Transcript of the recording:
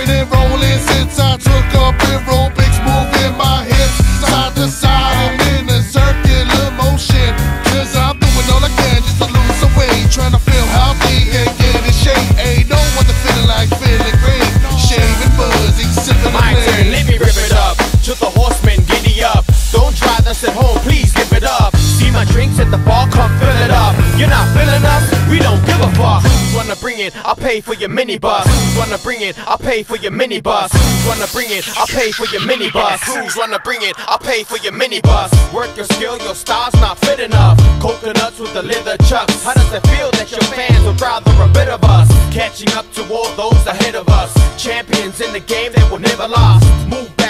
rocking and rolling since I took up aerobics, moving my hips side to side and in a circular motion. Cause I'm doing all I can just to lose some weight, trying to feel healthy and get in shape. Ain't no other feeling like feeling great. Shaving buzz, sipping My turn, let me rip it up. To the horsemen, giddy up. Don't try this at home, please give it up. See my drinks at the bar, come fill it up. You're not feeling us? We don't give a fuck. Who's wanna bring it? I'll pay for your minibus. Who's wanna bring it? I'll pay for your minibus. Who's wanna bring it? I'll pay for your minibus. Who's wanna bring it? I'll pay for your minibus. Work your skill, your style's not fit enough. Coconuts with the leather chucks. How does it feel that your fans would rather a bit of us? Catching up to all those ahead of us. Champions in the game that will never last. Move back.